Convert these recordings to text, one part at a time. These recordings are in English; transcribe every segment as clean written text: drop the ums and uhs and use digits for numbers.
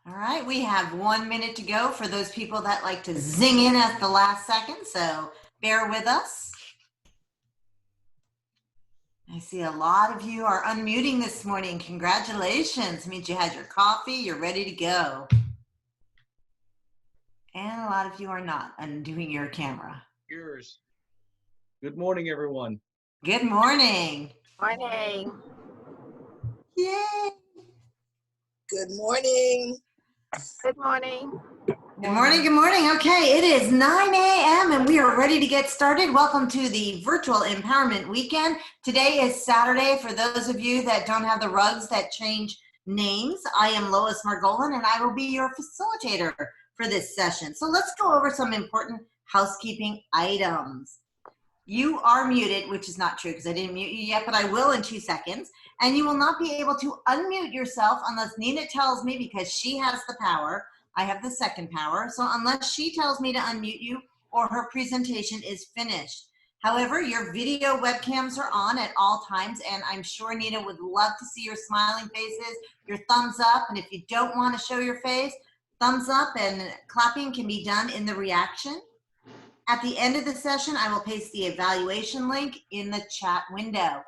All right, we have 1 minute to go for those people that like to zing in at the last second, so bear with us. I see a lot of you are unmuting this morning. Congratulations. It means you had your coffee, you're ready to go. And a lot of you are not undoing your camera. Yours. Good morning, everyone. Good morning. Morning. Yay. Good morning. Good morning. Good morning, good morning. Okay, it is 9 a.m. and we are ready to get started. Welcome to the Virtual Empowerment Weekend. Today is Saturday. For those of you that don't have the rugs that change names, I am Lois Margolin and I will be your facilitator for this session. So let's go over some important housekeeping items. You are muted, which is not true because I didn't mute you yet, but I will in 2 seconds. And you will not be able to unmute yourself unless Nina tells me, because she has the power. I have the second power. So unless she tells me to unmute you or her presentation is finished. However, your video webcams are on at all times, and I'm sure Nina would love to see your smiling faces, your thumbs up, and if you don't want to show your face, thumbs up and clapping can be done in the reaction. At the end of the session, I will paste the evaluation link in the chat window.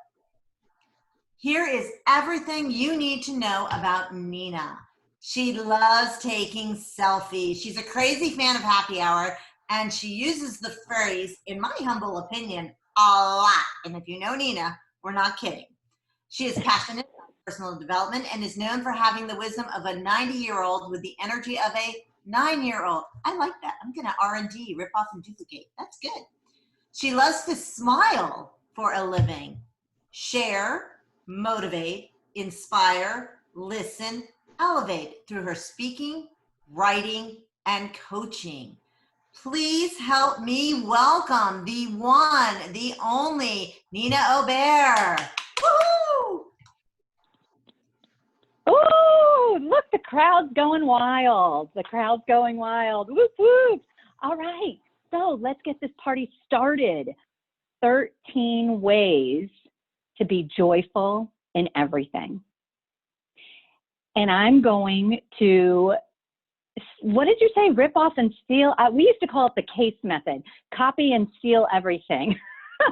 Here is everything you need to know about Nina. She loves taking selfies. She's a crazy fan of happy hour, and she uses the phrase, in my humble opinion, a lot. And if you know Nina, we're not kidding. She is passionate about personal development and is known for having the wisdom of a 90-year-old with the energy of a 9-year-old. I like that. I'm going to R&D, rip off and duplicate. That's good. She loves to smile for a living, share, motivate, inspire, listen, elevate through her speaking, writing, and coaching. Please help me welcome the one, the only Nina Obier. Woohoo! Oh, look, the crowd's going wild. The crowd's going wild. Whoop, whoop. All right, so let's get this party started. 13 ways to be joyful in everything. And I'm going to, what did you say, rip off and steal? We used to call it the case method, copy and steal everything.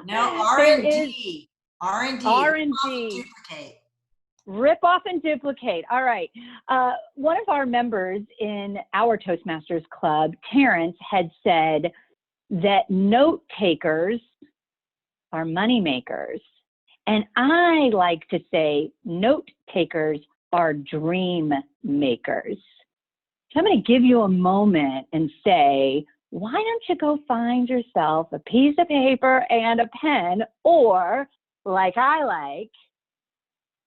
No, R&D. R&D. R&D. Duplicate. Rip off and duplicate. All right. One of our members in our Toastmasters club, Terrence, had said that note takers are money makers. And I like to say note takers are dream makers. So I'm going to give you a moment and say, why don't you go find yourself a piece of paper and a pen, or like I like,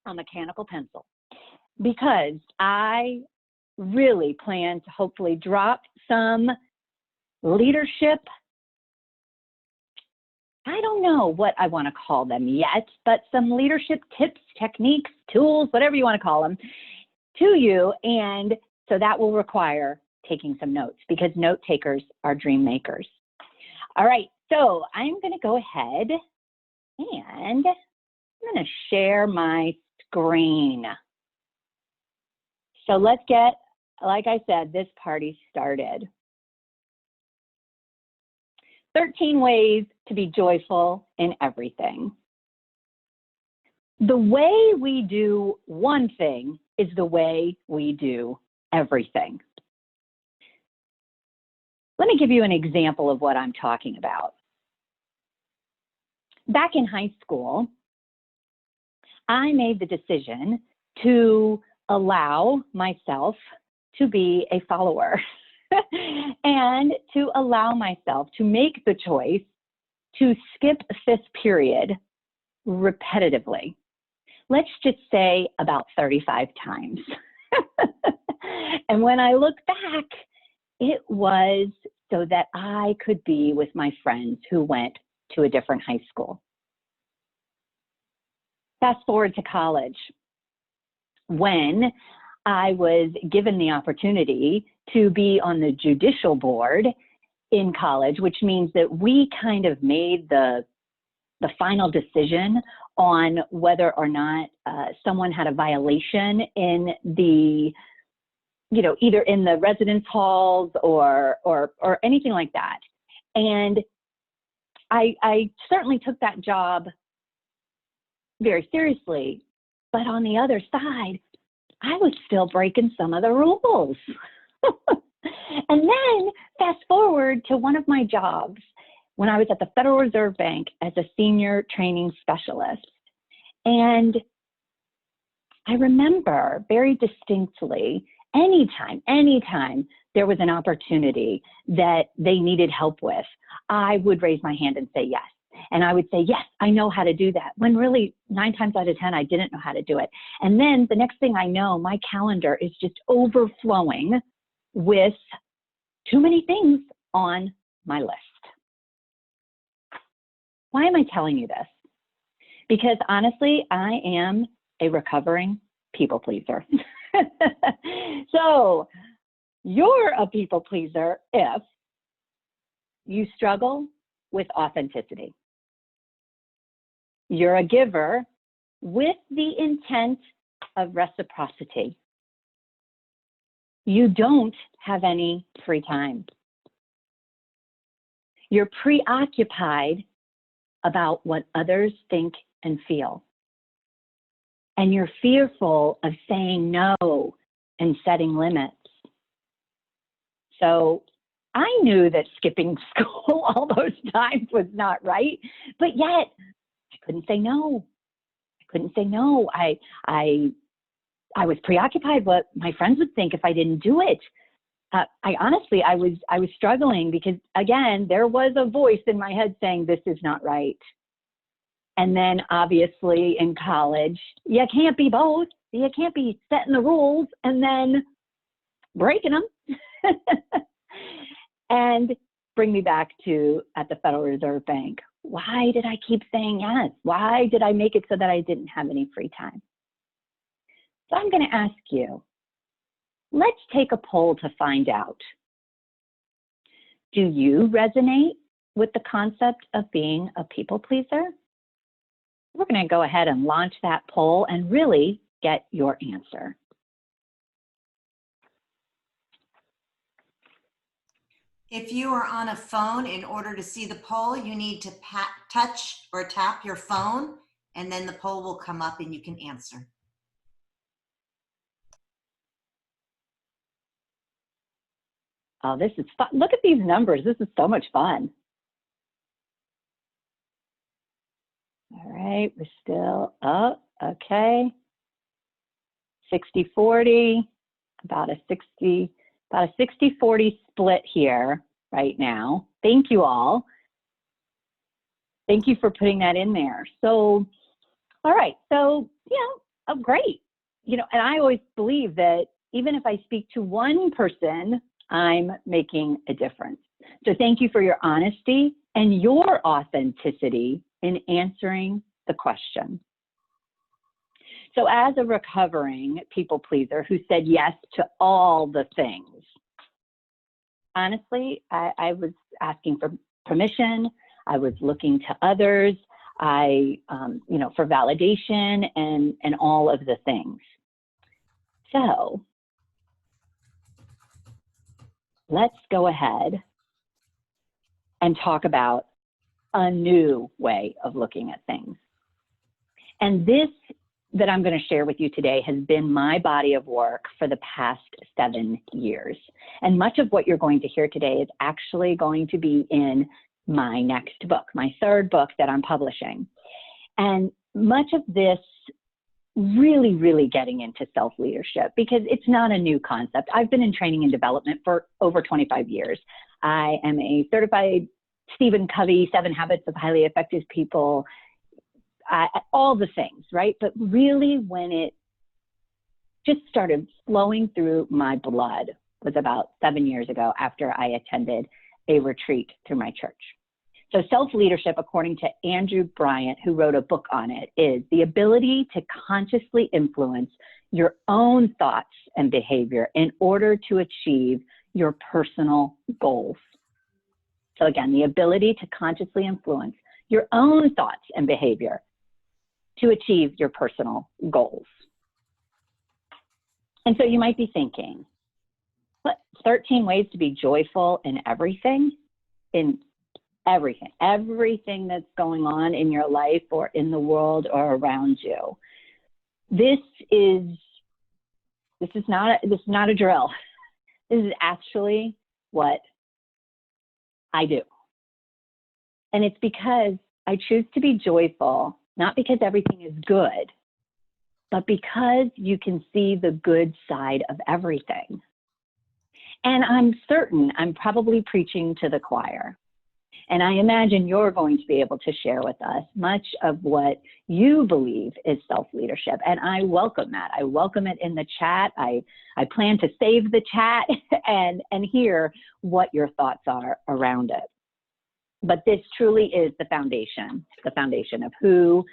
a mechanical pencil, because I really plan to hopefully drop some leadership, I don't know what I want to call them yet, but some leadership tips, techniques, tools, whatever you want to call them, to you. And so that will require taking some notes, because note takers are dream makers. All right, so I'm going to go ahead and I'm going to share my screen. So let's get, like I said, this party started. 13 ways to be joyful in everything. The way we do one thing is the way we do everything. Let me give you an example of what I'm talking about. Back in high school, I made the decision to allow myself to be a follower and to allow myself to make the choice to skip fifth period repetitively. Let's just say about 35 times. And when I look back, it was so that I could be with my friends who went to a different high school. Fast forward to college, when I was given the opportunity to be on the judicial board in college, which means that we kind of made the final decision on whether or not someone had a violation in the you know, either in the residence halls or anything like that. And I certainly took that job very seriously, but on the other side, I was still breaking some of the rules. And then fast forward to one of my jobs when I was at the Federal Reserve Bank as a senior training specialist. And I remember very distinctly, anytime there was an opportunity that they needed help with, I would raise my hand and say yes. And I would say, yes, I know how to do that. When really 9 times out of 10, I didn't know how to do it. And then the next thing I know, my calendar is just overflowing with too many things on my list. Why am I telling you this? Because honestly, I am a recovering people pleaser. So you're a people pleaser if you struggle with authenticity. You're a giver with the intent of reciprocity. You don't have any free time. You're preoccupied about what others think and feel. And you're fearful of saying no and setting limits. So I knew that skipping school all those times was not right, but yet I couldn't say no. I was preoccupied what my friends would think if I didn't do it. I was struggling because, again, there was a voice in my head saying, this is not right. And then obviously in college, you can't be both. You can't be setting the rules and then breaking them. And bring me back to at the Federal Reserve Bank. Why did I keep saying yes? Why did I make it so that I didn't have any free time? So I'm going to ask you, let's take a poll to find out. Do you resonate with the concept of being a people pleaser? We're going to go ahead and launch that poll and really get your answer. If you are on a phone, in order to see the poll, you need to touch or tap your phone, and then the poll will come up and you can answer. Oh, this is fun. Look at these numbers. This is so much fun. All right, we're still up. Okay. 60-40, about a 60-40 split here right now. Thank you all. Thank you for putting that in there. So, all right. So, great. And I always believe that even if I speak to one person, I'm making a difference. So thank you for your honesty and your authenticity in answering the question. So as a recovering people pleaser who said yes to all the things, honestly, I was asking for permission. I was looking to others, for validation and all of the things. So let's go ahead and talk about a new way of looking at things. And this that I'm going to share with you today has been my body of work for the past 7 years. And much of what you're going to hear today is actually going to be in my next book, my 3rd book that I'm publishing. And much of this really getting into self-leadership, because it's not a new concept. I've been in training and development for over 25 years. I am a certified Stephen Covey, 7 Habits of Highly Effective People, all the things, right? But really when it just started flowing through my blood was about 7 years ago after I attended a retreat through my church. So self-leadership, according to Andrew Bryant, who wrote a book on it, is the ability to consciously influence your own thoughts and behavior in order to achieve your personal goals. So again, the ability to consciously influence your own thoughts and behavior to achieve your personal goals. And so you might be thinking, 13 ways to be joyful in everything, everything that's going on in your life or in the world or around you. This is not a drill. This is actually what I do. And it's because I choose to be joyful, not because everything is good, but because you can see the good side of everything. And I'm certain I'm probably preaching to the choir. And I imagine you're going to be able to share with us much of what you believe is self-leadership. And I welcome that. I welcome it in the chat. I plan to save the chat and hear what your thoughts are around it. But this truly is the foundation of who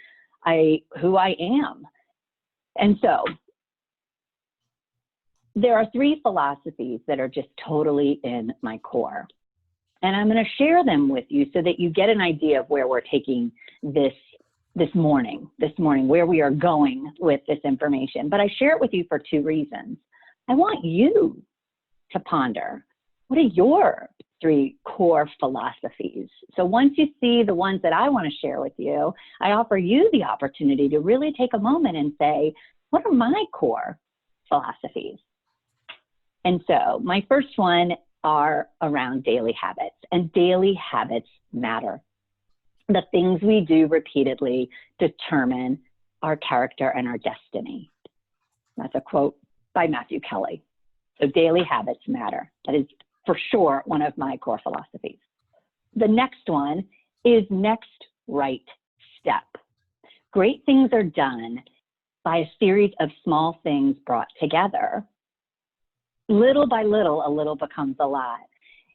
I am. And so there are 3 philosophies that are just totally in my core. And I'm going to share them with you so that you get an idea of where we're taking this morning, where we are going with this information. But I share it with you for 2 reasons. I want you to ponder, what are your 3 core philosophies? So once you see the ones that I want to share with you, I offer you the opportunity to really take a moment and say, what are my core philosophies? And so my first one are around daily habits, and daily habits matter. The things we do repeatedly determine our character and our destiny. That's a quote by Matthew Kelly. So daily habits matter. That is for sure one of my core philosophies. The next one is next right step. Great things are done by a series of small things brought together. Little by little, a little becomes a lot.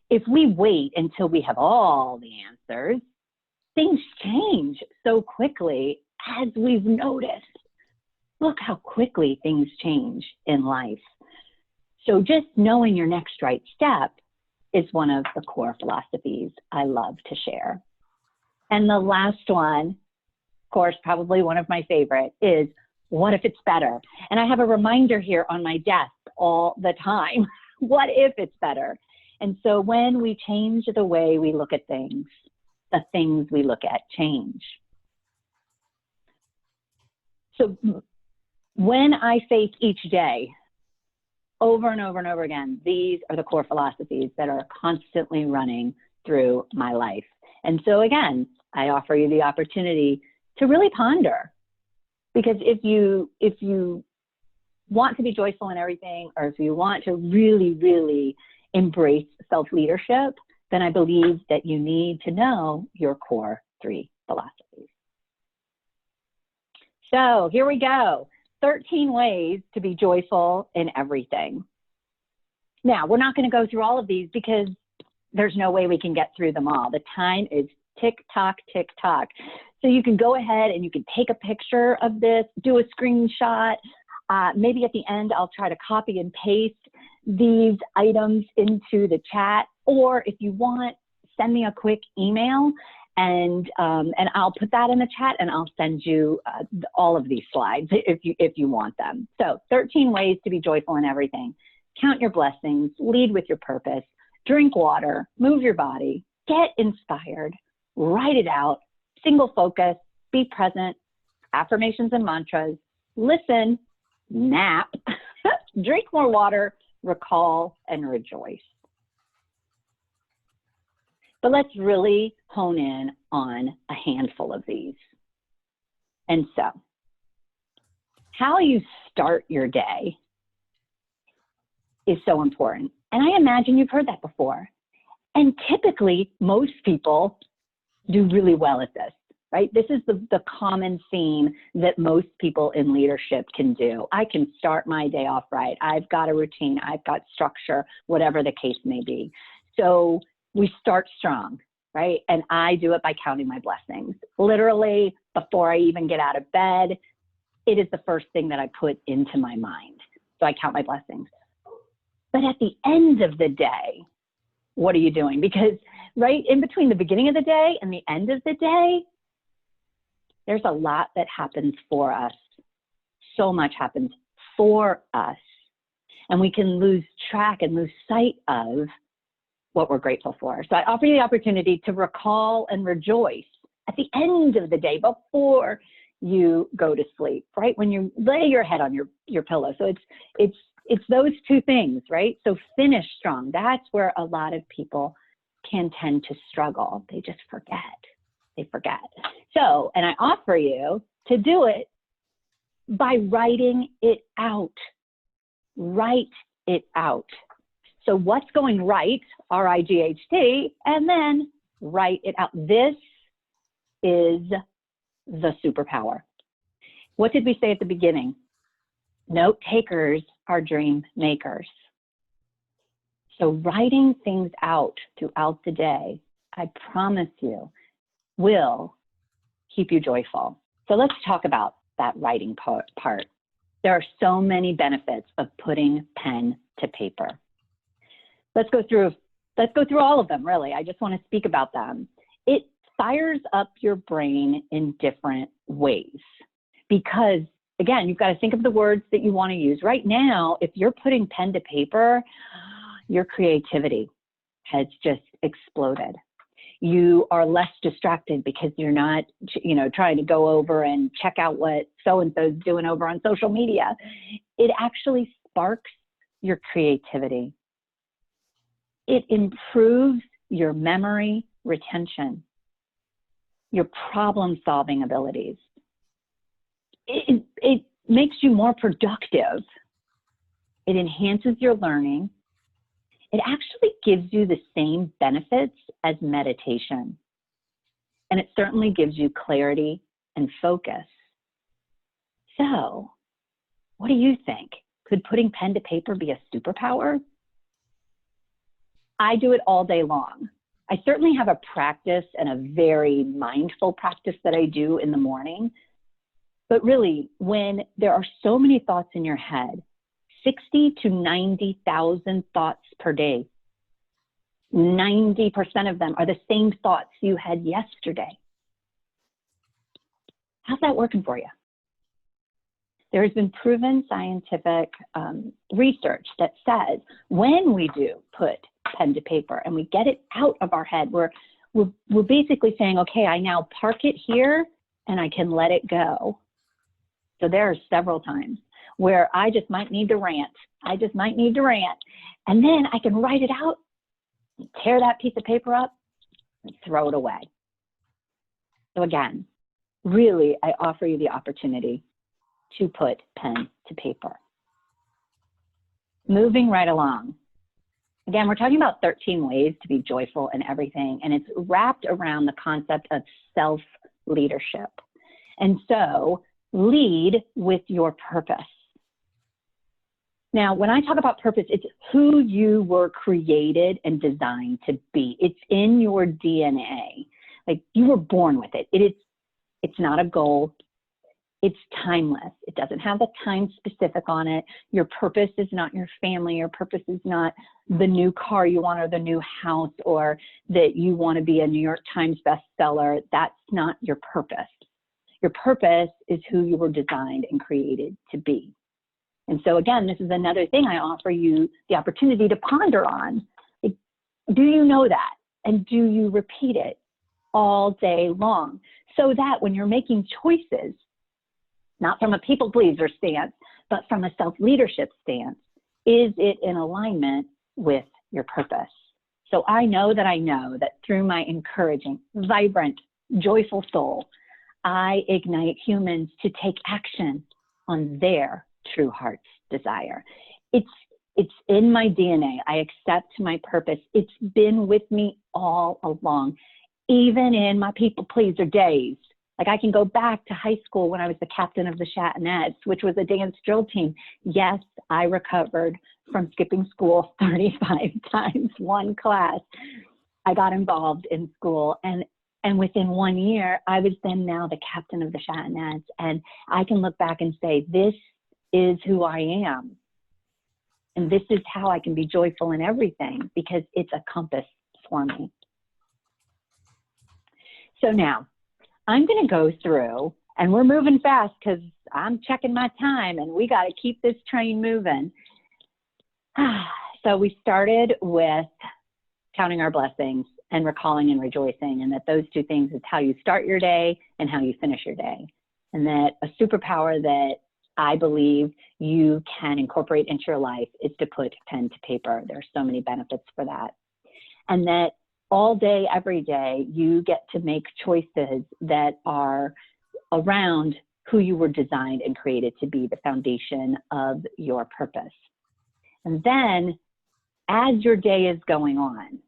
If we wait until we have all the answers, things change so quickly, as we've noticed. Look how quickly things change in life. So just knowing your next right step is one of the core philosophies I love to share. And the last one, of course, probably one of my favorite, is what if it's better? And I have a reminder here on my desk all the time. What if it's better? And so when we change the way we look at things, the things we look at change. So when I face each day, over and over and over again, these are the core philosophies that are constantly running through my life. And so again, I offer you the opportunity to really ponder. Because if you want to be joyful in everything, or if you want to really, really embrace self-leadership, then I believe that you need to know your core 3 philosophies. So here we go. 13 ways to be joyful in everything. Now, we're not going to go through all of these because there's no way we can get through them all. The time is tick-tock, tick-tock. So you can go ahead and you can take a picture of this, do a screenshot. Maybe at the end, I'll try to copy and paste these items into the chat. Or if you want, send me a quick email and I'll put that in the chat and I'll send you all of these slides if you want them. So 13 ways to be joyful in everything. Count your blessings, lead with your purpose, drink water, move your body, get inspired, write it out, single focus, be present, affirmations and mantras, listen, nap, drink more water, recall, and rejoice. But let's really hone in on a handful of these. And so, how you start your day is so important. And I imagine you've heard that before. And typically, most people do really well at this, right? This is the common theme that most people in leadership can do. I can start my day off right. I've got a routine. I've got structure, whatever the case may be. So we start strong, right? And I do it by counting my blessings. Literally, before I even get out of bed, it is the first thing that I put into my mind. So I count my blessings. But at the end of the day, what are you doing? Because right in between the beginning of the day and the end of the day, there's a lot that happens for us. So much happens for us. and we can lose track and lose sight of what we're grateful for. So I offer you the opportunity to recall and rejoice at the end of the day before you go to sleep, right? When you lay your head on your pillow. So it's those two things, right? So finish strong. That's where a lot of people can tend to struggle. They just forget. They forget. So, and I offer you to do it by writing it out. Write it out. So what's going right, R-I-G-H-T, and then write it out. This is the superpower. What did we say at the beginning? Note takers are dream makers. So writing things out throughout the day, I promise you, will keep you joyful. So let's talk about that writing part. There are so many benefits of putting pen to paper. Let's go through all of them, really. I just want to speak about them. It fires up your brain in different ways because, again, you've got to think of the words that you want to use. Right now, if you're putting pen to paper, your creativity has just exploded. You are less distracted because you're not, trying to go over and check out what so-and-so's doing over on social media. It actually sparks your creativity. It improves your memory retention, your problem-solving abilities. It makes you more productive. It enhances your learning. It actually gives you the same benefits as meditation. And it certainly gives you clarity and focus. So, what do you think? Could putting pen to paper be a superpower? I do it all day long. I certainly have a practice and a very mindful practice that I do in the morning. But really, when there are so many thoughts in your head, 60 to 90,000 thoughts per day, 90% of them are the same thoughts you had yesterday. How's that working for you? There has been proven scientific research that says when we do put pen to paper and we get it out of our head, we're basically saying, okay, I now park it here and I can let it go. So there are several times where I just might need to rant. And then I can write it out, tear that piece of paper up, and throw it away. So again, really, I offer you the opportunity to put pen to paper. Moving right along. Again, we're talking about 13 ways to be joyful in everything, and it's wrapped around the concept of self-leadership. And so, lead with your purpose. Now, when I talk about purpose, it's who you were created and designed to be. It's in your DNA. Like, you were born with it. It's not a goal. It's timeless. It doesn't have a time specific on it. Your purpose is not your family. Your purpose is not the new car you want or the new house or that you want to be a New York Times bestseller. That's not your purpose. Your purpose is who you were designed and created to be. And so again, this is another thing I offer you the opportunity to ponder on. Do you know that? And do you repeat it all day long? So that when you're making choices, not from a people pleaser stance, but from a self-leadership stance, is it in alignment with your purpose? So I know that through my encouraging, vibrant, joyful soul, I ignite humans to take action on their true heart's desire. It's in my DNA. I accept my purpose. It's been with me all along, even in my people pleaser days. Like I can go back to high school when I was the captain of the Chatinettes, which was a dance drill team. Yes, I recovered from skipping school 35 times, one class. I got involved in school, and within 1 year, I was then now the captain of the Chatinettes. And I can look back and say, this is who I am. And this is how I can be joyful in everything, because it's a compass for me. So now, I'm going to go through, and we're moving fast because I'm checking my time, and we got to keep this train moving. So we started with counting our blessings and recalling and rejoicing, and that those two things is how you start your day and how you finish your day. And that a superpower that I believe you can incorporate into your life is to put pen to paper. There are so many benefits for that. And that all day, every day, you get to make choices that are around who you were designed and created to be, the foundation of your purpose. And then as your day is going on,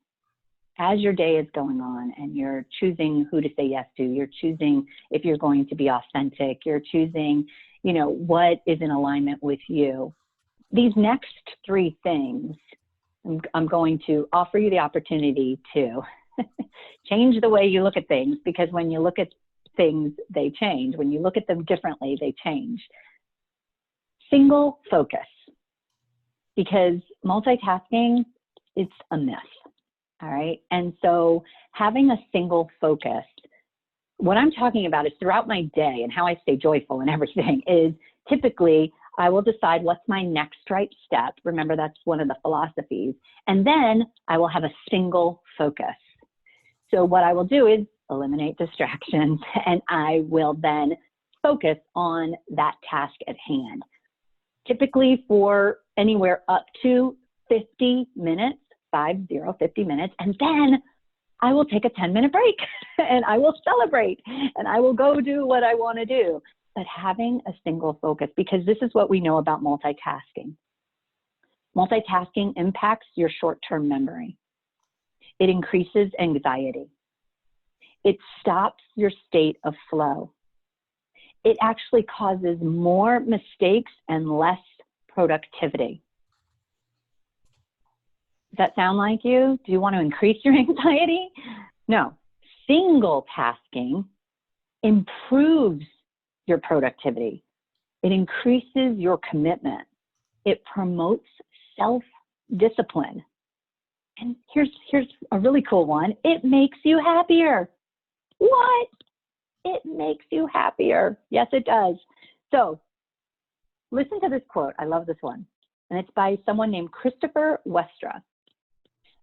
and you're choosing who to say yes to, you're choosing if you're going to be authentic, you're choosing, you know, what is in alignment with you. These next three things, I'm going to offer you the opportunity to change the way you look at things, because when you look at things, they change. When you look at them differently, they change. Single focus, because multitasking, it's a myth. All right. And so having a single focus, what I'm talking about is throughout my day and how I stay joyful and everything is typically I will decide what's my next right step. Remember, that's one of the philosophies. And then I will have a single focus. So what I will do is eliminate distractions, and I will then focus on that task at hand. Typically for anywhere up to 50 minutes, 50 minutes, and then I will take a 10-minute break and I will celebrate and I will go do what I want to do. But having a single focus, because this is what we know about multitasking. Multitasking impacts your short-term memory. It increases anxiety. It stops your state of flow. It actually causes more mistakes and less productivity. Does that sound like you? Do you want to increase your anxiety? No. Single tasking improves your productivity. It increases your commitment. It promotes self-discipline. And here's a really cool one. It makes you happier. What? It makes you happier. Yes, it does. So listen to this quote. I love this one. And it's by someone named Christopher Westra.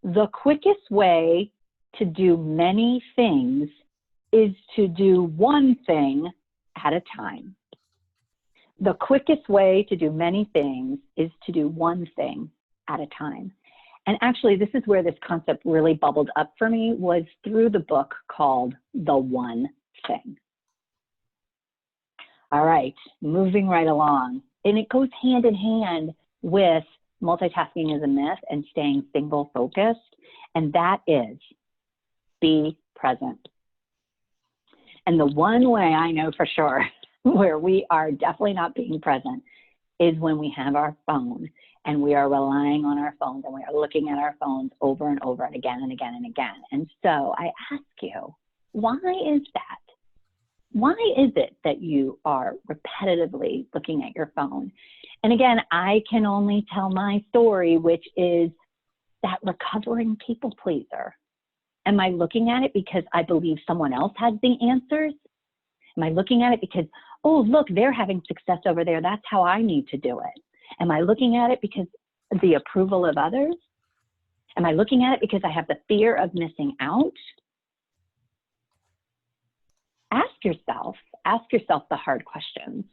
The quickest way to do many things is to do one thing at a time. The quickest way to do many things is to do one thing at a time. And actually, this is where this concept really bubbled up for me, was through the book called The One Thing. All right, moving right along. And it goes hand in hand with multitasking is a myth and staying single focused. And that is be present. And the one way I know for sure where we are definitely not being present is when we have our phone and we are relying on our phones and we are looking at our phones over and over and again and again and again. And so I ask you, why is that? Why is it that you are repetitively looking at your phone? And again, I can only tell my story, which is that recovering people pleaser. Am I looking at it because I believe someone else has the answers? Am I looking at it because, oh, look, they're having success over there. That's how I need to do it. Am I looking at it because of the approval of others? Am I looking at it because I have the fear of missing out? Ask yourself the hard questions.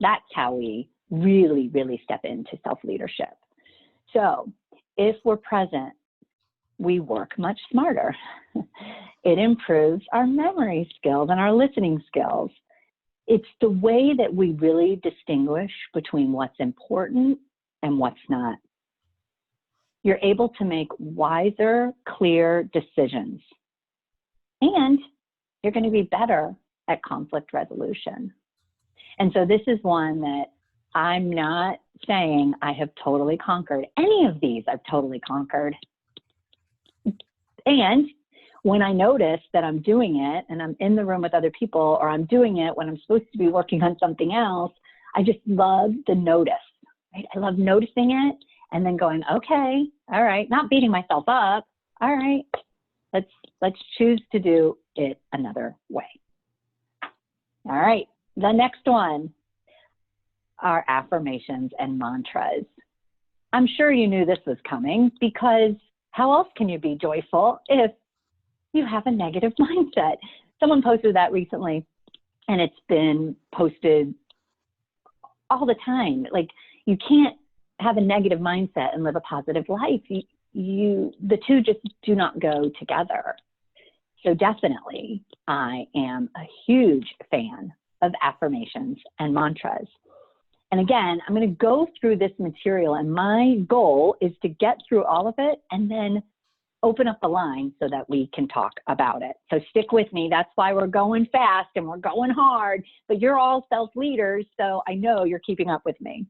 That's how we really, really step into self-leadership. So if we're present, we work much smarter. It improves our memory skills and our listening skills. It's the way that we really distinguish between what's important and what's not. You're able to make wiser, clear decisions. And you're going to be better at conflict resolution. And so this is one that I'm not saying I have totally conquered. Any of these I've totally conquered. And when I notice that I'm doing it and I'm in the room with other people, or I'm doing it when I'm supposed to be working on something else, I just love the notice, right? I love noticing it and then going, okay, all right, not beating myself up. All right, let's choose to do it another way. All right, the next one are affirmations and mantras. I'm sure you knew this was coming, because how else can you be joyful if you have a negative mindset? Someone posted that recently, and it's been posted all the time. Like, you can't have a negative mindset and live a positive life. The two just do not go together. So definitely, I am a huge fan of affirmations and mantras. And again, I'm going to go through this material, and my goal is to get through all of it and then open up the line so that we can talk about it. So stick with me. That's why we're going fast and we're going hard, but you're all self-leaders, so I know you're keeping up with me.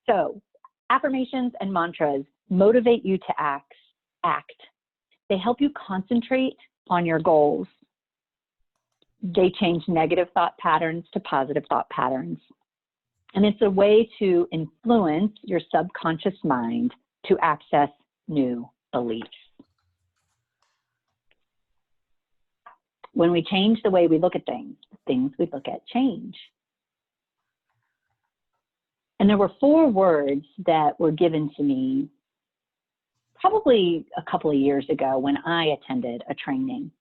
So affirmations and mantras motivate you to act. They help you concentrate on your goals. They change negative thought patterns to positive thought patterns. And it's a way to influence your subconscious mind to access new beliefs. When we change the way we look at things, things we look at change. And there were 4 words that were given to me probably a couple of years ago when I attended a training.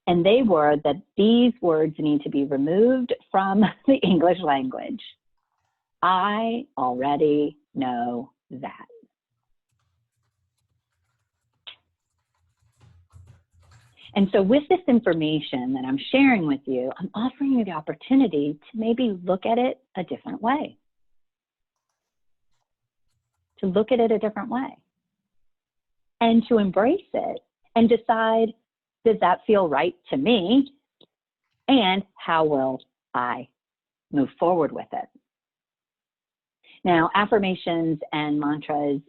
And they were that these words need to be removed from the English language. I already know that. And so with this information that I'm sharing with you, I'm offering you the opportunity to maybe look at it a different way. To look at it a different way. And to embrace it and decide, does that feel right to me? And how will I move forward with it? Now, affirmations and mantras,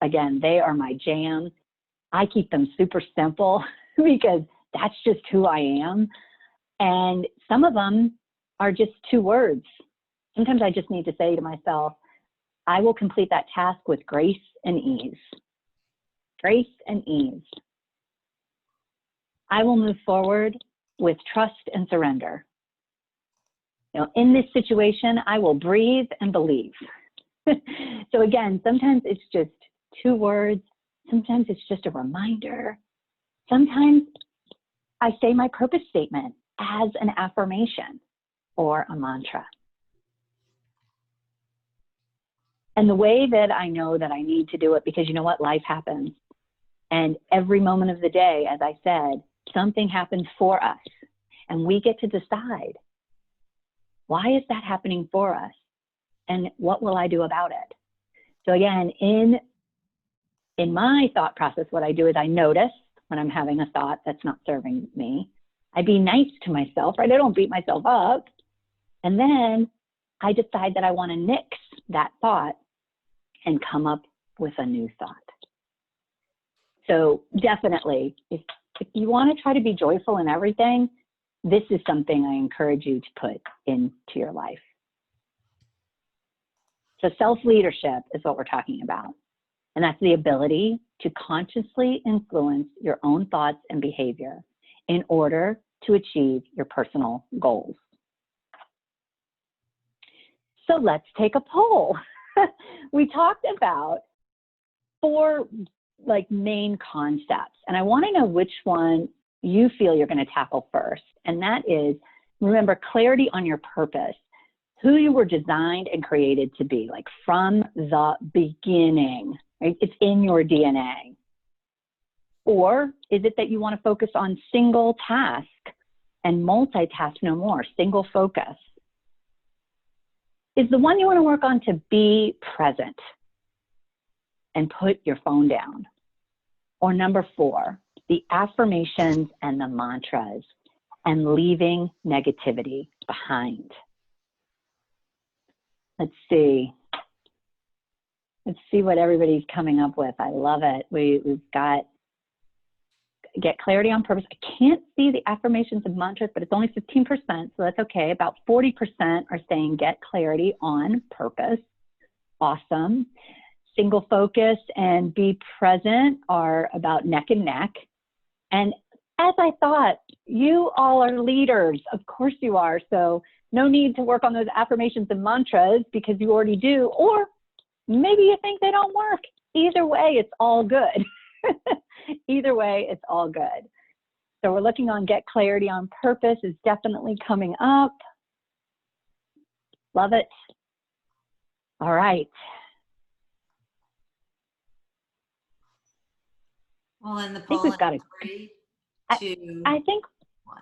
again, they are my jam. I keep them super simple because that's just who I am. And some of them are just 2 words. Sometimes I just need to say to myself, I will complete that task with grace and ease. Grace and ease. I will move forward with trust and surrender. You know, in this situation, I will breathe and believe. So again, sometimes it's just 2 words. Sometimes it's just a reminder. Sometimes I say my purpose statement as an affirmation or a mantra. And the way that I know that I need to do it, because you know what, life happens. And every moment of the day, as I said, something happens for us. And we get to decide, why is that happening for us? And what will I do about it? So again, in my thought process, what I do is I notice when I'm having a thought that's not serving me. I be nice to myself, right? I don't beat myself up. And then I decide that I want to nix that thought and come up with a new thought. So definitely, if you want to try to be joyful in everything, this is something I encourage you to put into your life. So self-leadership is what we're talking about. And that's the ability to consciously influence your own thoughts and behavior in order to achieve your personal goals. So let's take a poll. We talked about 4 main concepts, and I want to know which one you feel you're going to tackle first. And that is, remember, clarity on your purpose, who you were designed and created to be, like from the beginning, right? It's in your DNA. Or is it that you want to focus on single task and multitask no more, single focus? Is the one you want to work on to be present and put your phone down? Or number 4, the affirmations and the mantras and leaving negativity behind? Let's see. Let's see what everybody's coming up with. I love it. We've got get clarity on purpose. I can't see the affirmations and mantras, but it's only 15%, so that's okay. About 40% are saying get clarity on purpose. Awesome. Single focus and be present are about neck and neck. And as I thought, you all are leaders. Of course you are. So no need to work on those affirmations and mantras because you already do, or maybe you think they don't work. Either way, it's all good. Either way, it's all good. So we're looking on Get Clarity on Purpose is definitely coming up. Love it. All right. Well, in the I think poll, we've got it. 3, 2, I think 1.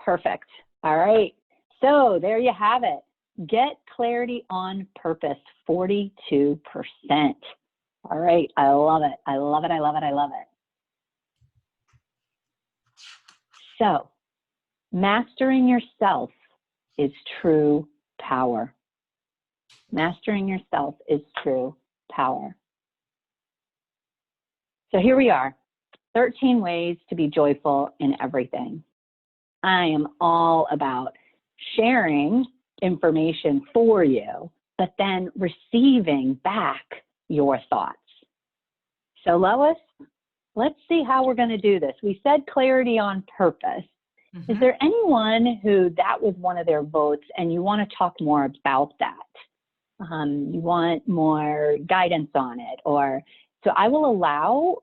perfect. All right. So there you have it. Get Clarity on Purpose, 42%. All right. I love it. I love it. I love it. I love it. So, mastering yourself is true power. Mastering yourself is true power. So here we are, 13 ways to be joyful in everything. I am all about sharing information for you, but then receiving back your thoughts. So Lois, let's see how we're going to do this. We said clarity on purpose. Is there anyone who that was one of their votes and you want to talk more about that? You want more guidance on it? Or so I will allow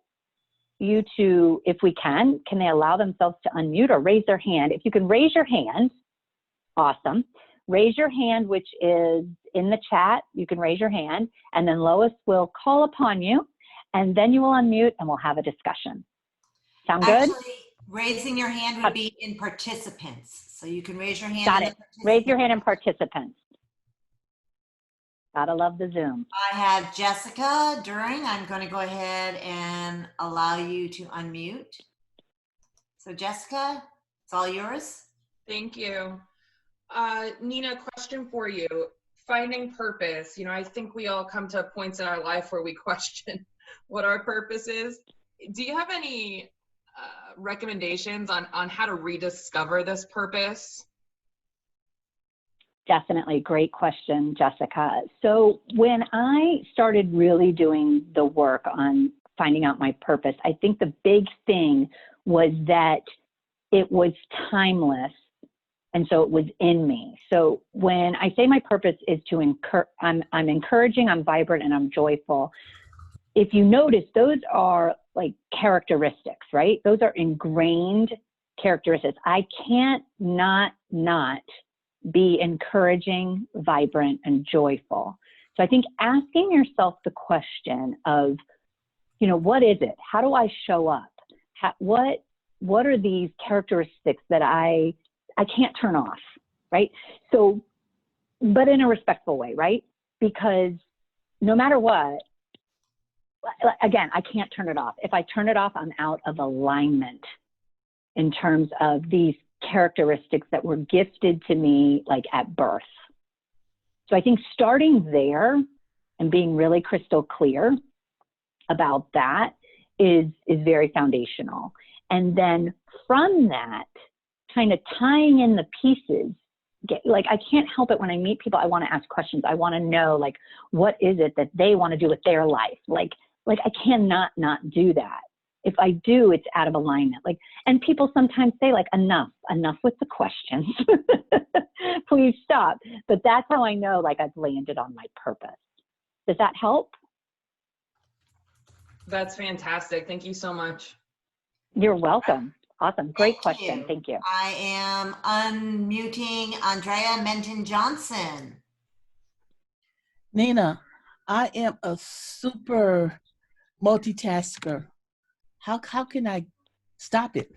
you to, if we can they allow themselves to unmute or raise their hand? If you can raise your hand, awesome. Raise your hand, which is in the chat. You can raise your hand, and then Lois will call upon you, and then you will unmute and we'll have a discussion. Sound good? Actually, raising your hand would be in participants. So you can raise your hand. Got in it. the Raise your hand in participants. Gotta love the Zoom. I have Jessica During. I'm going to go ahead and allow you to unmute. So Jessica, it's all yours. Thank you. Nina, question for you. Finding purpose. I think we all come to points in our life where we question what our purpose is. Do you have any recommendations on how to rediscover this purpose? Definitely. Great question, Jessica. So when I started really doing the work on finding out my purpose, I think the big thing was that it was timeless. And so it was in me. So when I say my purpose is to I'm encouraging, I'm vibrant, and I'm joyful. If you notice, those are like characteristics, right? Those are ingrained characteristics. I can't not be encouraging, vibrant, and joyful. So I think asking yourself the question of, what is it? How do I show up? What are these characteristics that I can't turn off, right? So, but in a respectful way, right? Because no matter what, again, I can't turn it off. If I turn it off, I'm out of alignment in terms of these characteristics that were gifted to me like at birth. So I think starting there and being really crystal clear about that is very foundational. And then from that, kind of tying in the pieces, I can't help it when I meet people, I want to ask questions. I want to know, what is it that they want to do with their life? Like I cannot not do that. If I do, it's out of alignment. And people sometimes say enough with the questions. Please stop. But that's how I know I've landed on my purpose. Does that help? That's fantastic. Thank you so much. You're welcome. Awesome. Great Thank question. you. Thank you. I am unmuting Andrea Menton-Johnson. Nina, I am a super multitasker. How can I stop it?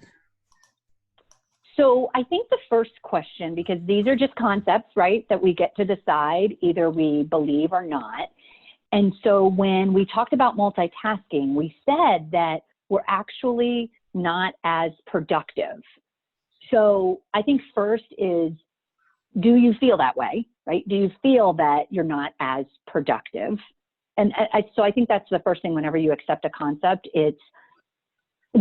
So I think the first question, because these are just concepts, right, that we get to decide either we believe or not. And so when we talked about multitasking, we said that we're actually not as productive. So I think first is, do you feel that way, right? Do you feel that you're not as productive? And so I think that's the first thing whenever you accept a concept, it's,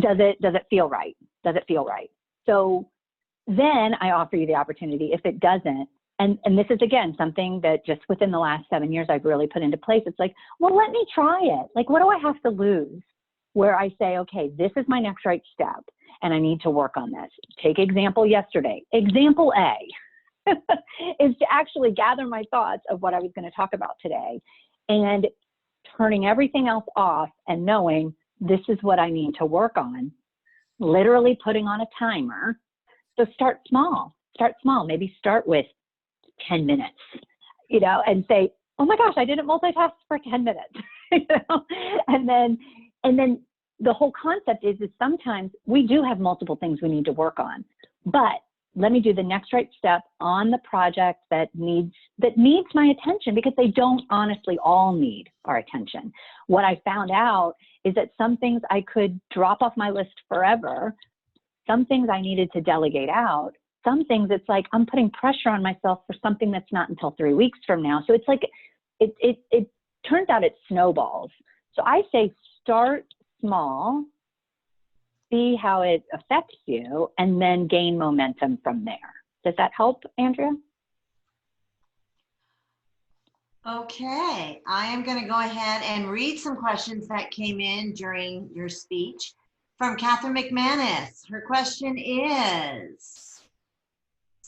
does it feel right? Does it feel right? So then I offer you the opportunity, if it doesn't, and this is again, something that just within the last 7 years, I've really put into place. It's well, let me try it. What do I have to lose? Where I say, okay, this is my next right step and I need to work on this. Take example yesterday. Example A is to actually gather my thoughts of what I was going to talk about today and turning everything else off and knowing this is what I need to work on, literally putting on a timer. So start small, maybe start with 10 minutes, you know, and say, oh my gosh, I didn't multitask for 10 minutes, you know? And then the whole concept is sometimes we do have multiple things we need to work on, but let me do the next right step on the project that needs my attention, because they don't honestly all need our attention. What I found out is that some things I could drop off my list forever. Some things I needed to delegate out. Some things it's like I'm putting pressure on myself for something that's not until 3 weeks from now. So it's like, it turns out it snowballs. So I say start small, see how it affects you, and then gain momentum from there. Does that help, Andrea? Okay, I am going to go ahead and read some questions that came in during your speech from Catherine McManus. Her question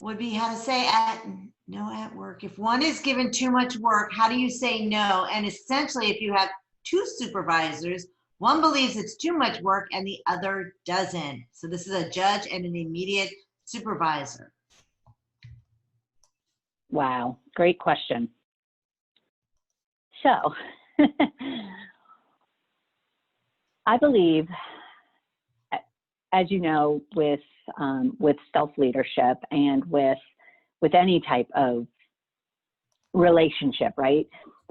would be how to say at work. If one is given too much work, how do you say no? And essentially, if you have two supervisors, one believes it's too much work and the other doesn't. So this is a judge and an immediate supervisor. Wow, great question. So I believe, as you know, with self-leadership and with any type of relationship, right,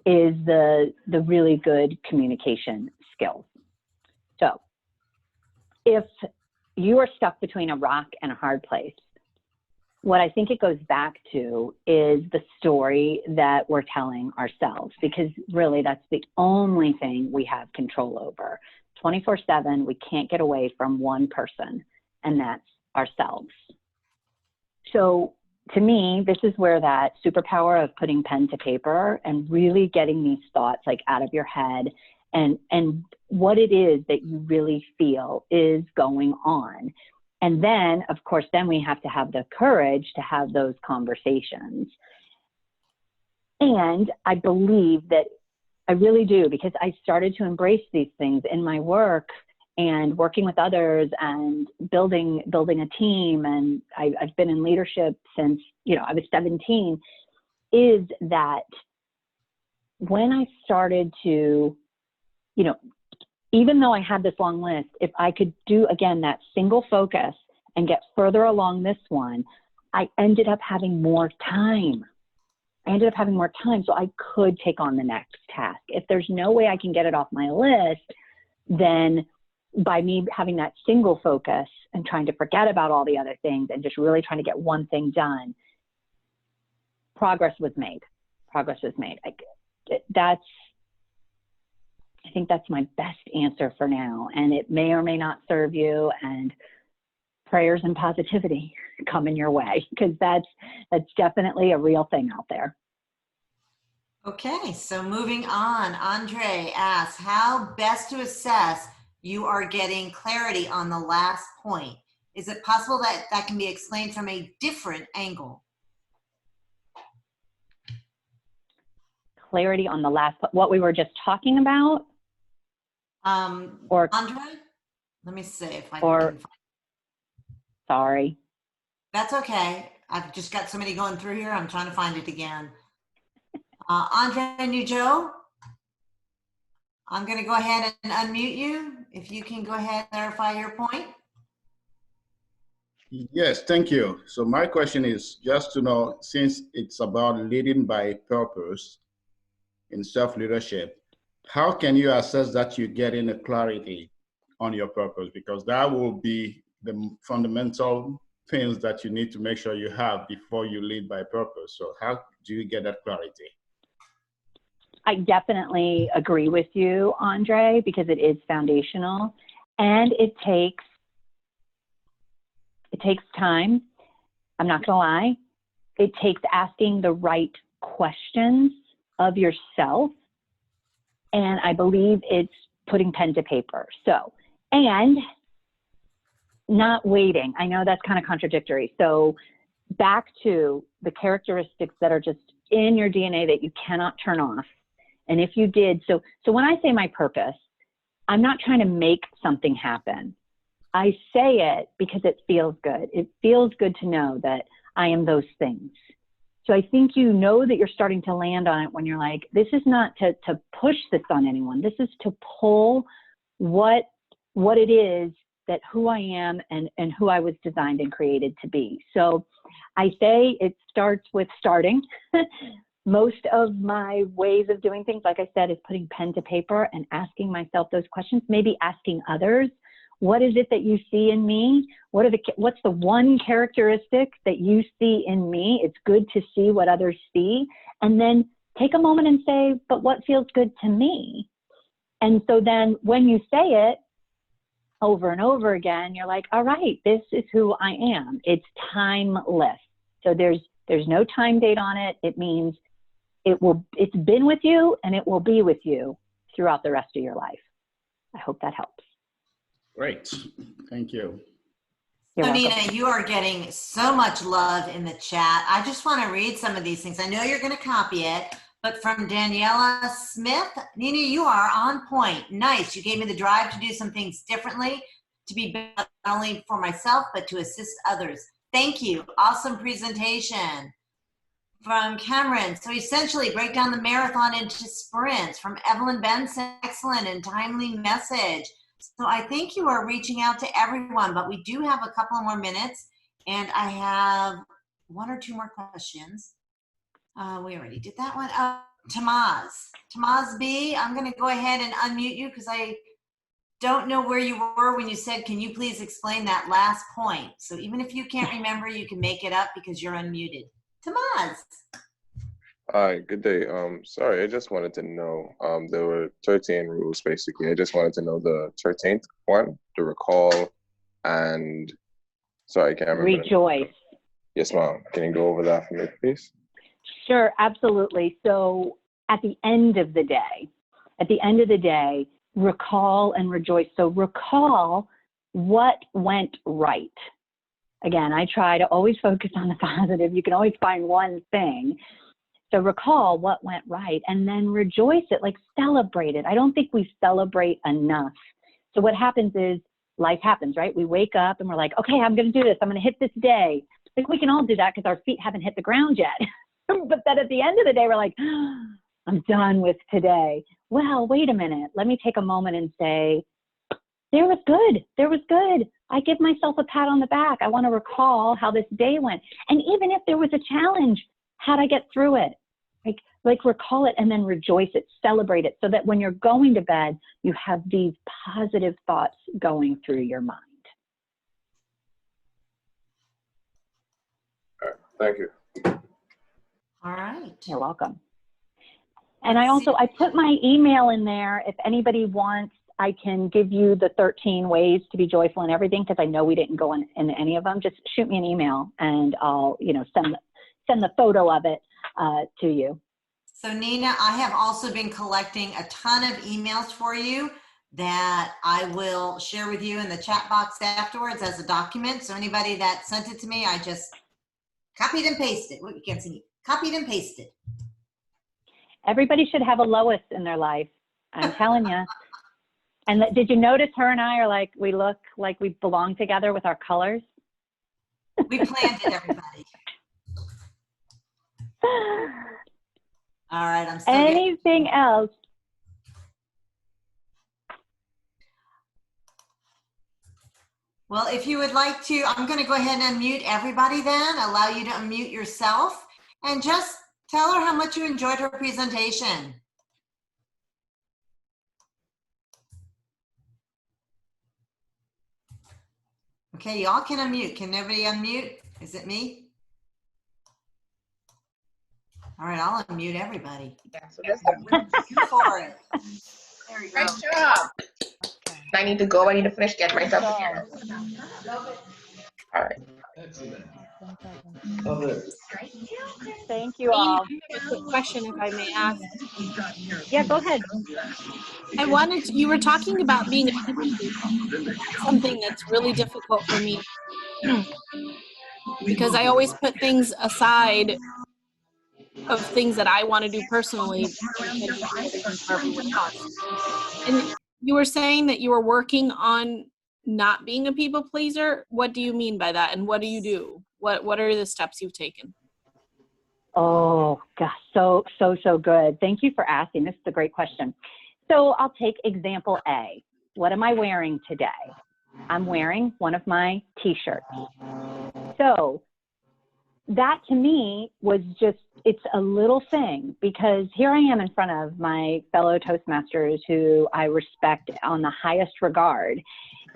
is the really good communication skills. So if you are stuck between a rock and a hard place, what I think it goes back to is the story that we're telling ourselves, because really that's the only thing we have control over. 24/7, we can't get away from one person, and that's ourselves. So to me, this is where that superpower of putting pen to paper and really getting these thoughts like out of your head and what it is that you really feel is going on. And then, of course, then we have to have the courage to have those conversations. And I believe that I really do, because I started to embrace these things in my work and working with others and building a team. And I've been in leadership since, I was 17, is that when I started to, even though I had this long list, if I could do, again, that single focus and get further along this one, I ended up having more time. So I could take on the next task. If there's no way I can get it off my list, then by me having that single focus and trying to forget about all the other things and just really trying to get one thing done, progress was made. I think that's my best answer for now. And it may or may not serve you, and prayers and positivity coming your way, because that's definitely a real thing out there. Okay, so moving on, Andre asks, how best to assess you are getting clarity on the last point? Is it possible that that can be explained from a different angle? Clarity on the last, what we were just talking about? Or Andre, let me see if I can find. Sorry. That's okay. I've just got so many going through here. I'm trying to find it again. Andre and you, Joe, I'm going to go ahead and unmute you. If you can go ahead and clarify your point. Yes, thank you. So my question is just to know, since it's about leading by purpose in self-leadership, how can you assess that you're getting a clarity on your purpose? Because that will be the fundamental things that you need to make sure you have before you lead by purpose. So how do you get that clarity? I definitely agree with you, Andre, because it is foundational, and it takes time. I'm not gonna lie. It takes asking the right questions of yourself. And I believe it's putting pen to paper. So, and not waiting. I know that's kind of contradictory. So back to the characteristics that are just in your DNA that you cannot turn off, And if you did, so when I say my purpose, I'm not trying to make something happen. I say it because it feels good. It feels good to know that I am those things. So I think you know that you're starting to land on it when you're like, this is not to push this on anyone. This is to pull what it is that who I am and who I was designed and created to be. So I say it starts with starting. Most of my ways of doing things, like I said, is putting pen to paper and asking myself those questions, maybe asking others, what is it that you see in me? What's the one characteristic that you see in me? It's good to see what others see. And then take a moment and say, but what feels good to me? And so then when you say it over and over again, you're like, all right, this is who I am. It's timeless. So there's no time date on it. It means it's been with you and it will be with you throughout the rest of your life. I hope that helps. Great. Thank you. So Nina, you are getting so much love in the chat. I just want to read some of these things. I know you're going to copy it, but from Daniela Smith, Nina, you are on point. Nice. You gave me the drive to do some things differently, to be better not only for myself, but to assist others. Thank you. Awesome presentation. From Cameron, so essentially break down the marathon into sprints. From Evelyn Benson, excellent and timely message. So I think you are reaching out to everyone, but we do have a couple more minutes, and I have one or two more questions. We already did that one. Tamaz B, I'm going to go ahead and unmute you because I don't know where you were when you said, can you please explain that last point? So even if you can't remember, you can make it up because you're unmuted. Tamaz. Hi, good day. Sorry, I just wanted to know, there were 13 rules basically. I just wanted to know the 13th one, the recall, and sorry, I can't remember. Rejoice. Yes, ma'am. Can you go over that for me, please? Sure, absolutely. So at the end of the day, recall and rejoice. So recall what went right. Again, I try to always focus on the positive. You can always find one thing. So recall what went right and then rejoice it, like celebrate it. I don't think we celebrate enough. So what happens is life happens, right? We wake up and we're like, okay, I'm going to do this. I'm going to hit this day. I think we can all do that because our feet haven't hit the ground yet. But then at the end of the day, we're like, I'm done with today. Well, wait a minute. Let me take a moment and say, there was good. There was good. I give myself a pat on the back. I want to recall how this day went. And even if there was a challenge, how'd I get through it? Like recall it and then rejoice it, celebrate it, so that when you're going to bed, you have these positive thoughts going through your mind. All right, thank you. All right. You're welcome. And I put my email in there. If anybody wants, I can give you the 13 ways to be joyful in everything, because I know we didn't go in any of them. Just shoot me an email and I'll, send the photo of it to you. So Nina, I have also been collecting a ton of emails for you that I will share with you in the chat box afterwards as a document. So anybody that sent it to me, I just copied and pasted. Well, you can't see me. Copied and pasted. Everybody should have a Lois in their life. I'm telling you. And did you notice her and I are like, we look like we belong together with our colors? We planned it, everybody. All right, I'm still Anything else? Well, if you would like to, I'm going to go ahead and unmute everybody then, allow you to unmute yourself, and just tell her how much you enjoyed her presentation. Okay, y'all can unmute. Can nobody unmute? Is it me? All right, I'll unmute everybody. Go for it. There we go. Nice job. Okay. I need to go. I need to finish getting myself together. All right. Excellent. Thank you all. I have a quick question, if I may ask. Yeah, go ahead. You were talking about being a people pleaser. Something that's really difficult for me because I always put things aside of things that I want to do personally can be different for everyone else. And you were saying that you were working on not being a people pleaser. What do you mean by that? And what do you do? What are the steps you've taken? Oh, gosh, so good. Thank you for asking. This is a great question. So I'll take example A. What am I wearing today? I'm wearing one of my t-shirts. So that to me was just, it's a little thing, because here I am in front of my fellow Toastmasters who I respect on the highest regard.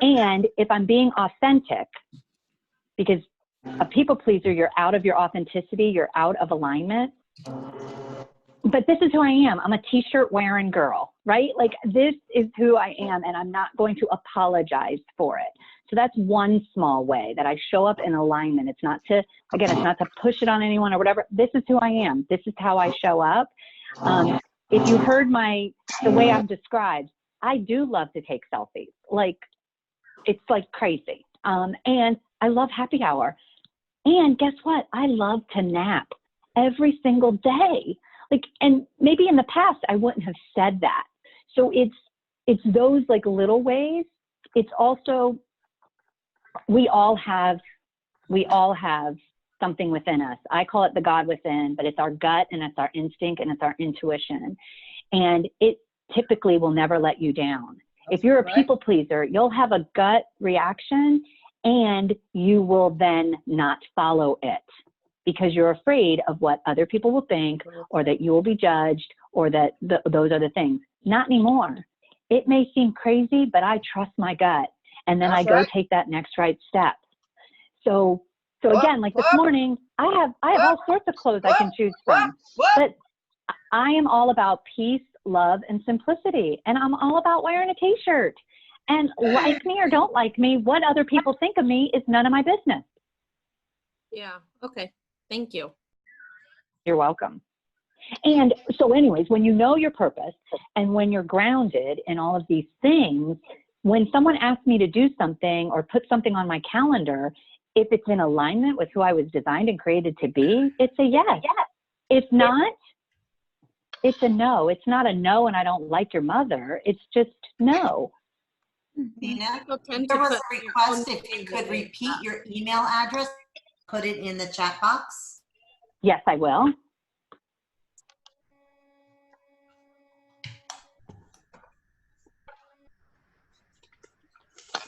And if I'm being authentic, because a people pleaser, you're out of your authenticity, you're out of alignment. But this is who I am. I'm a t-shirt wearing girl, right? Like, this is who I am, and I'm not going to apologize for it. So that's one small way that I show up in alignment. It's not to, again, it's not to push it on anyone or whatever. This is who I am. This is how I show up. If you heard the way I'm described, I do love to take selfies. Like, it's like crazy. And I love happy hour. And guess what? I love to nap every single day. Like, and maybe in the past I wouldn't have said that. So it's those like little ways. It's also, we all have something within us. I call it the God within, but it's our gut and it's our instinct and it's our intuition. And it typically will never let you down. If you're a people pleaser, you'll have a gut reaction and you will then not follow it, because you're afraid of what other people will think, or that you will be judged, or that those are the things. Not anymore. It may seem crazy, but I trust my gut. And then I go take that next right step. So again, like this morning, I have all sorts of clothes I can choose from. But I am all about peace, love, and simplicity. And I'm all about wearing a t-shirt. And like me or don't like me, what other people think of me is none of my business. Yeah, okay. Thank you. You're welcome. And so anyways, when you know your purpose and when you're grounded in all of these things, when someone asks me to do something or put something on my calendar, if it's in alignment with who I was designed and created to be, it's a yes. If not, it's a no. It's not a no and I don't like your mother. It's just no. Nina, there was a request if you could repeat your email address, put it in the chat box. Yes, I will.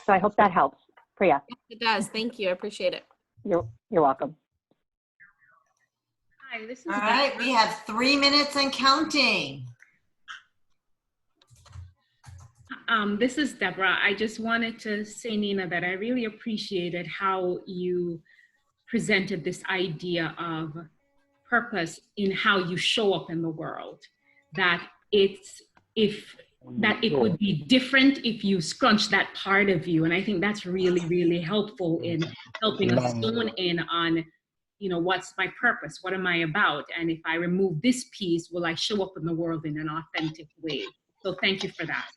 So I hope that helps, Priya. It does. Thank you. I appreciate it. You're welcome. Hi, this is All right, we have 3 minutes and counting. This is Deborah. I just wanted to say, Nina, that I really appreciated how you presented this idea of purpose in how you show up in the world. That it would be different if you scrunch that part of you. And I think that's really, really helpful in helping us zone in on, you know, what's my purpose? What am I about? And if I remove this piece, will I show up in the world in an authentic way? So thank you for that.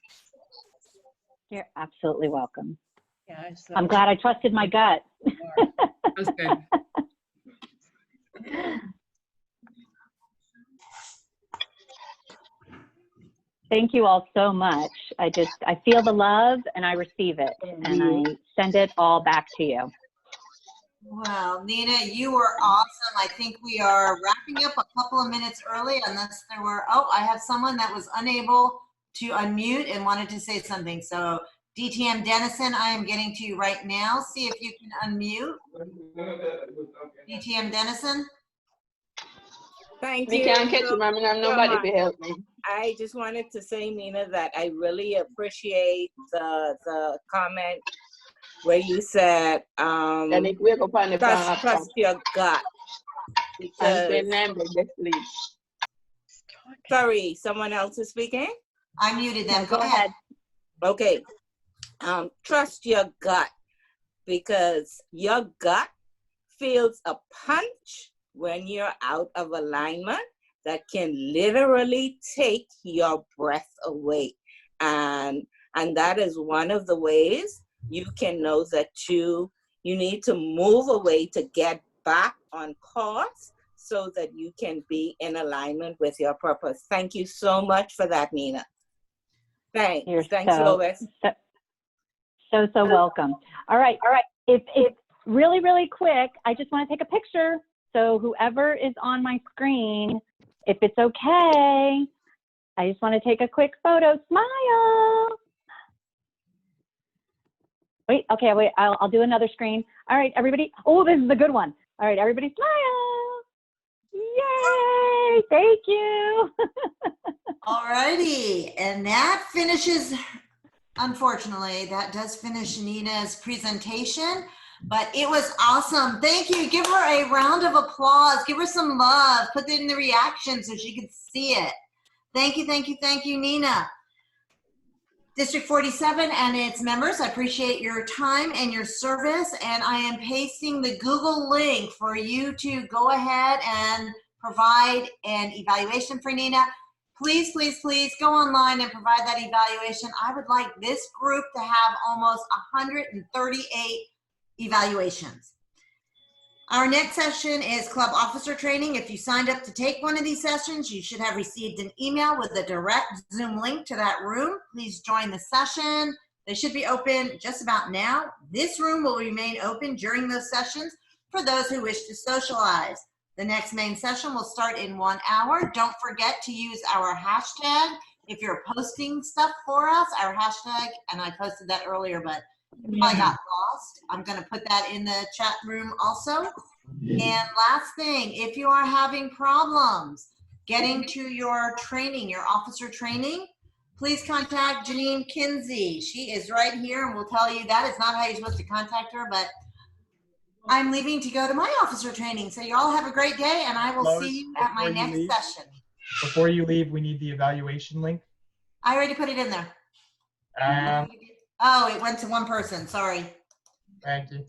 You're absolutely welcome. Yeah, I'm glad I trusted my gut. That was good. Thank you all so much. I feel the love and I receive it and I send it all back to you. Well, Nina, you were awesome. I think we are wrapping up a couple of minutes early unless there were, I have someone that was unable to unmute and wanted to say something. So DTM Dennison, I am getting to you right now. See if you can unmute. DTM Dennison. Thank Me you. can't catch him, I mean, I'm nobody to help me. I just wanted to say, Nina, that I really appreciate the comment where you said, trust your gut. Sorry, someone else is speaking? I muted them. Go ahead. Okay. Trust your gut, because your gut feels a punch when you're out of alignment that can literally take your breath away. And that is one of the ways you can know that you need to move away to get back on course so that you can be in alignment with your purpose. Thank you so much for that, Nina. Thanks. Thanks, Lois. So welcome. All right. If really, really quick, I just want to take a picture. So whoever is on my screen, if it's okay, I just want to take a quick photo. Smile. Wait, I'll do another screen. All right, everybody. Oh, this is the good one. All right, everybody smile. Yay, thank you. All righty, and that finishes, unfortunately, that does finish Nina's presentation, but it was awesome. Thank you. Give her a round of applause. Give her some love. Put it in the reaction so she could see it. Thank you, Nina. District 47 and its members, I appreciate your time and your service, and I am pasting the Google link for you to go ahead and provide an evaluation for Nina. Please, please, please go online and provide that evaluation. I would like this group to have almost 138 evaluations. Our next session is club officer training. If you signed up to take one of these sessions, you should have received an email with a direct Zoom link to that room. Please join the session. They should be open just about now. This room will remain open during those sessions for those who wish to socialize. The next main session will start in 1 hour. Don't forget to use our hashtag. If you're posting stuff for us, our hashtag, and I posted that earlier, but I got lost. I'm going to put that in the chat room also. And last thing, if you are having problems getting to your training, your officer training, please contact Janine Kinsey. She is right here and will tell you that. It's not how you're supposed to contact her, but I'm leaving to go to my officer training. So you all have a great day, and I will see you at my next session. Before you leave, we need the evaluation link. I already put it in there. Oh, it went to one person. Sorry. Thank you.